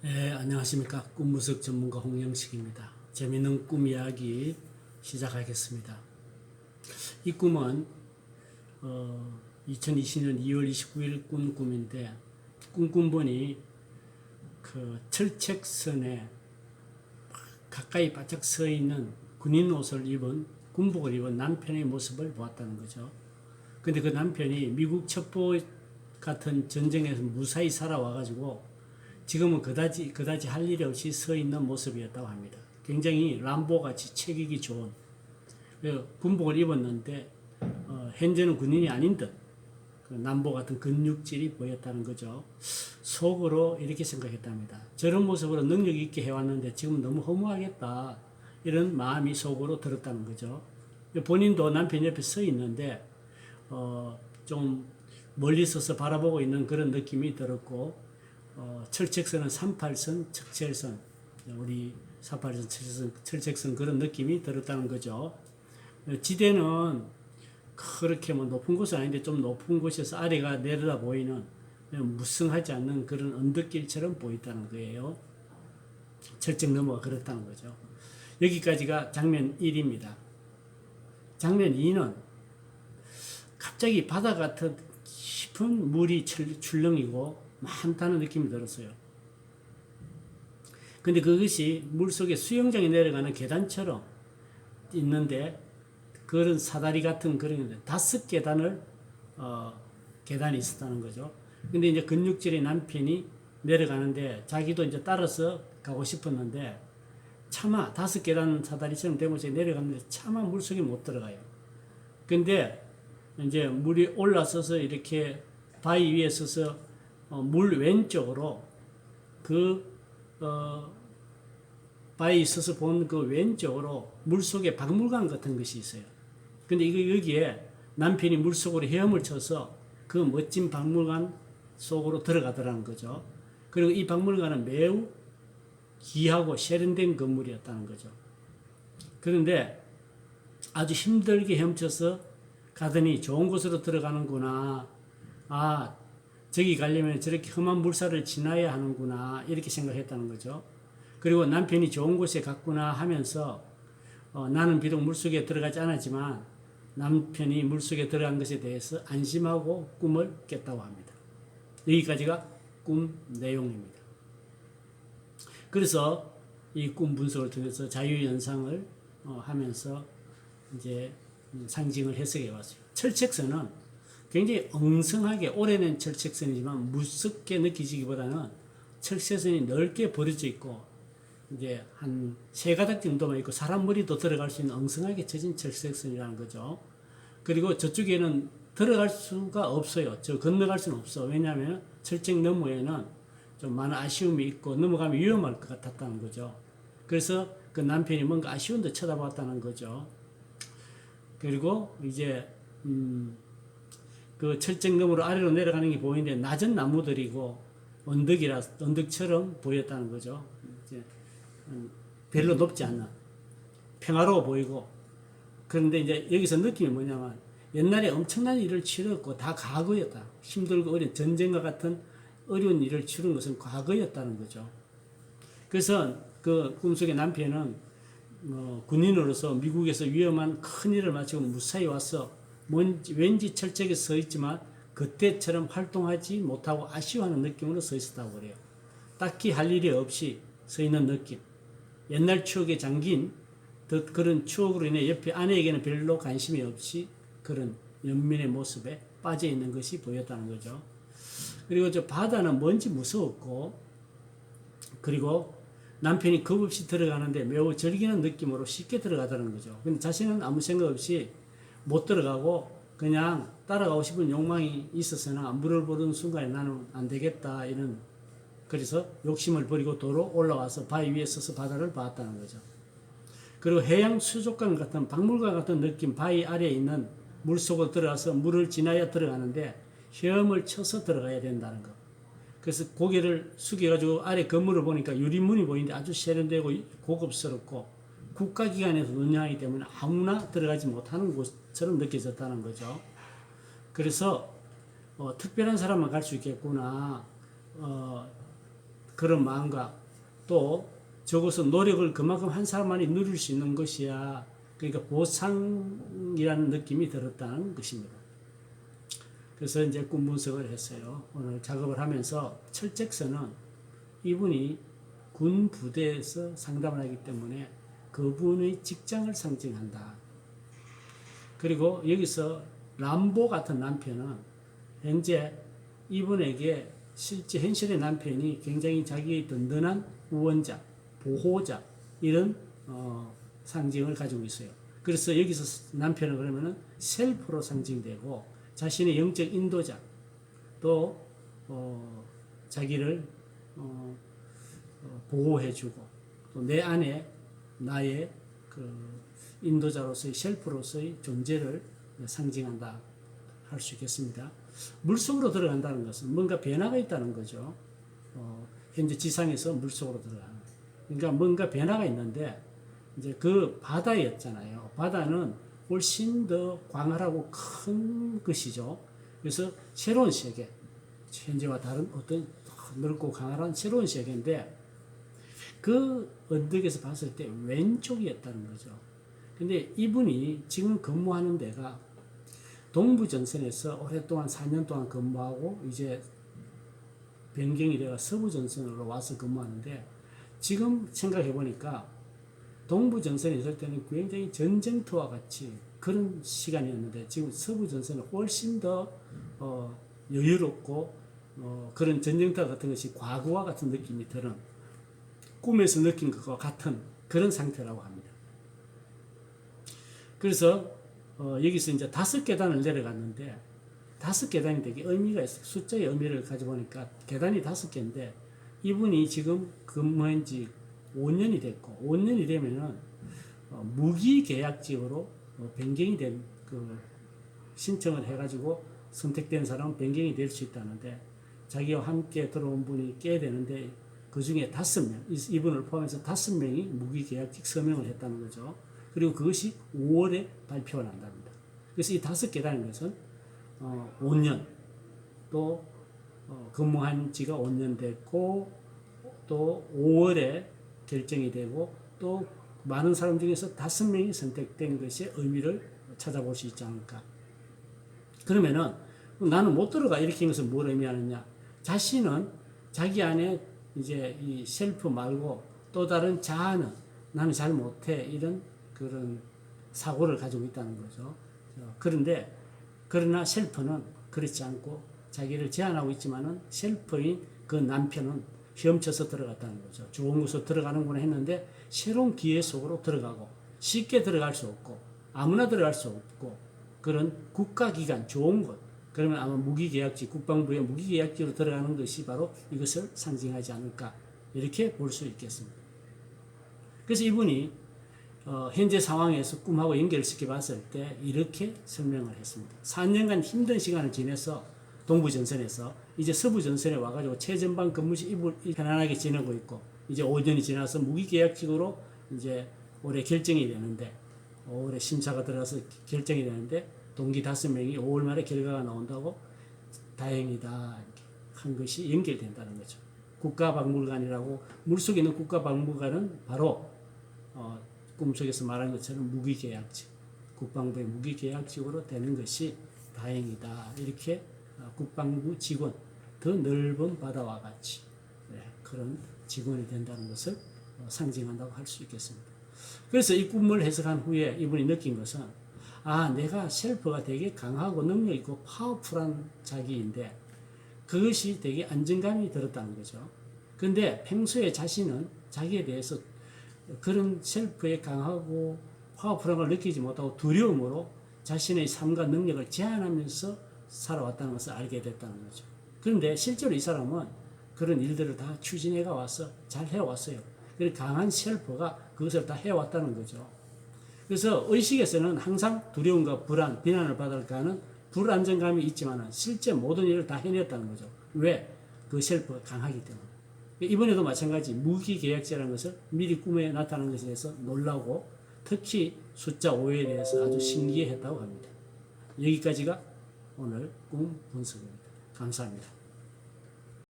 네, 안녕하십니까. 꿈무석 전문가 홍영식입니다. 재미있는 꿈 이야기 시작하겠습니다. 이 꿈은 2020년 2월 29일 꾼 꿈인데 꿈꾼분이 그 철책선에 가까이 바짝 서 있는 군인 옷을 입은 군복을 입은 남편의 모습을 보았다는 거죠. 근데 그 남편이 미국 첩보 같은 전쟁에서 무사히 살아와가지고 지금은 그다지 할 일이 없이 서 있는 모습이었다고 합니다. 굉장히 람보같이 체격이 좋은 군복을 입었는데 현재는 군인이 아닌 듯 그 남보 같은 근육질이 보였다는 거죠. 속으로 이렇게 생각했답니다. 저런 모습으로 능력 있게 해왔는데 지금 너무 허무하겠다. 이런 마음이 속으로 들었다는 거죠. 본인도 남편 옆에 서 있는데 좀 멀리 서서 바라보고 있는 그런 느낌이 들었고 철책선은 38선, 척철선, 우리 38선, 철책선 그런 느낌이 들었다는 거죠. 지대는 그렇게 뭐 높은 곳은 아닌데 좀 높은 곳에서 아래가 내려다 보이는 무성하지 않는 그런 언덕길처럼 보였다는 거예요. 철책 너머가 그렇다는 거죠. 여기까지가 장면 1입니다. 장면 2는 갑자기 바다 같은 깊은 물이 출렁이고 많다는 느낌이 들었어요. 근데 그것이 물속에 수영장에 내려가는 계단처럼 있는데 그런 사다리 같은 그런 5계단을 계단이 있었다는 거죠. 근데 이제 근육질의 남편이 내려가는데 자기도 이제 따라서 가고 싶었는데 차마 5계단 사다리처럼 되면서 내려가는데 차마 물속에 못 들어가요. 근데 이제 물이 올라서서 이렇게 바위 위에 서서 물 왼쪽으로 그 바위 있어서 본 그 왼쪽으로 물속에 박물관 같은 것이 있어요. 근데 이거 여기에 남편이 물속으로 헤엄을 쳐서 그 멋진 박물관 속으로 들어가더라는 거죠. 그리고 이 박물관은 매우 귀하고 세련된 건물이었다는 거죠. 그런데 아주 힘들게 헤엄쳐서 가더니 좋은 곳으로 들어가는구나. 아, 저기 가려면 저렇게 험한 물살을 지나야 하는구나. 이렇게 생각했다는 거죠. 그리고 남편이 좋은 곳에 갔구나 하면서 나는 비록 물속에 들어가지 않았지만 남편이 물속에 들어간 것에 대해서 안심하고 꿈을 깼다고 합니다. 여기까지가 꿈 내용입니다. 그래서 이 꿈 분석을 통해서 자유연상을 하면서 이제 상징을 해석해 왔어요. 철책선은 굉장히 엉성하게 오래된 철책선이지만 무섭게 느껴지기보다는 철책선이 넓게 버려져 있고 이제 한 3가닥 정도만 있고 사람 머리도 들어갈 수 있는 엉성하게 쳐진 철책선이라는 거죠. 그리고 저쪽에는 들어갈 수가 없어요. 저 건너갈 수는 없어. 왜냐하면 철책 너머에는 좀 많은 아쉬움이 있고 넘어가면 위험할 것 같았다는 거죠. 그래서 그 남편이 뭔가 아쉬운 듯 쳐다봤다는 거죠. 그리고 이제 그 철책 너머로 아래로 내려가는 게 보이는데 낮은 나무들이고 언덕처럼 보였다는 거죠. 이제 별로 높지 않은 평화로워 보이고 그런데 이제 여기서 느낌이 뭐냐면 옛날에 엄청난 일을 치렀고 다 과거였다. 힘들고 어려운 전쟁과 같은 어려운 일을 치른 것은 과거였다는 거죠. 그래서 그 꿈속의 남편은 군인으로서 미국에서 위험한 큰 일을 마치고 무사히 와서 왠지 철책에 서 있지만 그때처럼 활동하지 못하고 아쉬워하는 느낌으로 서 있었다고 그래요. 딱히 할 일이 없이 서 있는 느낌. 옛날 추억에 잠긴 그런 추억으로 인해 옆에 아내에게는 별로 관심이 없이 그런 연민의 모습에 빠져 있는 것이 보였다는 거죠. 그리고 저 바다는 뭔지 무서웠고 그리고 남편이 겁 없이 들어가는데 매우 즐기는 느낌으로 쉽게 들어가더라는 거죠. 근데 자신은 아무 생각 없이 못 들어가고 그냥 따라가고 싶은 욕망이 있었으나 물을 보는 순간에 나는 안 되겠다 이런 그래서 욕심을 버리고 도로 올라와서 바위 위에 서서 바다를 봤다는 거죠. 그리고 해양 수족관 같은 박물관 같은 느낌 바위 아래에 있는 물속으로 들어가서 물을 지나야 들어가는데 헤엄을 쳐서 들어가야 된다는 거. 그래서 고개를 숙여가지고 아래 건물을 보니까 유리문이 보이는데 아주 세련되고 고급스럽고 국가기관에서 운영하기 때문에 아무나 들어가지 못하는 곳처럼 느껴졌다는 거죠. 그래서 특별한 사람만 갈 수 있겠구나. 그런 마음과 또 적어서 노력을 그만큼 한 사람만이 누릴 수 있는 것이야. 그러니까 보상이라는 느낌이 들었다는 것입니다. 그래서 이제 꿈 분석을 했어요. 오늘 작업을 하면서 철책선은 이분이 군 부대에서 상담을 하기 때문에 그분의 직장을 상징한다. 그리고 여기서 람보 같은 남편은 현재 이분에게 실제 현실의 남편이 굉장히 자기의 든든한 후원자, 보호자 이런 상징을 가지고 있어요. 그래서 여기서 남편은 그러면은 셀프로 상징되고 자신의 영적 인도자 또 자기를 보호해주고 또 내 안에 나의 그 인도자로서의 셀프로서의 존재를 상징한다 할 수 있겠습니다. 물속으로 들어간다는 것은 뭔가 변화가 있다는 거죠. 현재 지상에서 물속으로 들어가는. 그러니까 뭔가 변화가 있는데 이제 그 바다였잖아요. 바다는 훨씬 더 광활하고 큰 것이죠. 그래서 새로운 세계, 현재와 다른 어떤 넓고 강한 새로운 세계인데 그 언덕에서 봤을 때 왼쪽이었다는 거죠. 근데 이분이 지금 근무하는 데가 동부전선에서 오랫동안 4년 동안 근무하고 이제 변경이 되어 서부전선으로 와서 근무하는데 지금 생각해 보니까 동부전선에 있을 때는 굉장히 전쟁터와 같이 그런 시간이었는데 지금 서부전선은 훨씬 더 여유롭고 그런 전쟁터 같은 것이 과거와 같은 느낌이 드는 꿈에서 느낀 것과 같은 그런 상태라고 합니다. 그래서 여기서 이제 5계단을 내려갔는데 5계단이 되게 의미가 있어요. 숫자의 의미를 가지고 보니까 계단이 5개인데 이분이 지금 근무한 지 5년이 됐고 5년이 되면은 무기계약직으로 변경이 된 그 신청을 해가지고 선택된 사람은 변경이 될 수 있다는데 자기와 함께 들어온 분이 꽤 되는데 그 중에 5명, 이분을 포함해서 5명이 무기계약직 서명을 했다는 거죠. 그리고 그것이 5월에 발표가 난답니다. 그래서 이 5계라는 것은 5년 또 근무한 지가 5년 됐고 또 5월에 결정이 되고 또 많은 사람 중에서 5명이 선택된 것의 의미를 찾아볼 수 있지 않을까. 그러면은 나는 못 들어가 이렇게 한 것은 뭘 의미하느냐. 자신은 자기 안에 이제 이 셀프 말고 또 다른 자아는 나는 잘 못해 이런 그런 사고를 가지고 있다는 거죠. 그런데 그러나 셀프는 그렇지 않고 자기를 제한하고 있지만은 셀프인 그 남편은 헤엄쳐서 들어갔다는 거죠. 좋은 곳으로 들어가는구나 했는데 새로운 기회 속으로 들어가고 쉽게 들어갈 수 없고 아무나 들어갈 수 없고 그런 국가기관 좋은 곳 그러면 아마 무기계약직 국방부의 무기계약직으로 들어가는 것이 바로 이것을 상징하지 않을까 이렇게 볼 수 있겠습니다. 그래서 이분이 현재 상황에서 꿈하고 연결시켜 봤을 때 이렇게 설명을 했습니다. 4년간 힘든 시간을 지내서 동부전선에서 이제 서부전선에 와가지고 최전방 근무지 편안하게 지내고 있고 이제 5년이 지나서 무기계약직으로 이제 올해 결정이 되는데 올해 심사가 들어가서 결정이 되는데 동기 5명이 5월 말에 결과가 나온다고 다행이다 이렇게 한 것이 연결된다는 거죠. 국가박물관이라고 물속에 있는 국가박물관은 바로 꿈속에서 말한 것처럼 무기계약직 국방부의 무기계약직으로 되는 것이 다행이다 이렇게 국방부 직원 더 넓은 바다와 같이 그런 직원이 된다는 것을 상징한다고 할 수 있겠습니다. 그래서 이 꿈을 해석한 후에 이분이 느낀 것은 내가 셀프가 되게 강하고 능력 있고 파워풀한 자기인데 그것이 되게 안정감이 들었다는 거죠. 그런데 평소에 자신은 자기에 대해서 그런 셀프의 강하고 파워풀한 걸 느끼지 못하고 두려움으로 자신의 삶과 능력을 제한하면서 살아왔다는 것을 알게 됐다는 거죠. 그런데 실제로 이 사람은 그런 일들을 다 추진해가 와서 잘 해왔어요. 그래서 강한 셀프가 그것을 다 해왔다는 거죠. 그래서 의식에서는 항상 두려움과 불안, 비난을 받을까는 불안정감이 있지만 실제 모든 일을 다 해냈다는 거죠. 왜? 그 셀프가 강하기 때문에. 이번에도 마찬가지 무기계약제라는 것을 미리 꿈에 나타나는 것에 대해서 놀라고 특히 숫자 5에 대해서 아주 신기해했다고 합니다. 여기까지가 오늘 꿈 분석입니다. 감사합니다.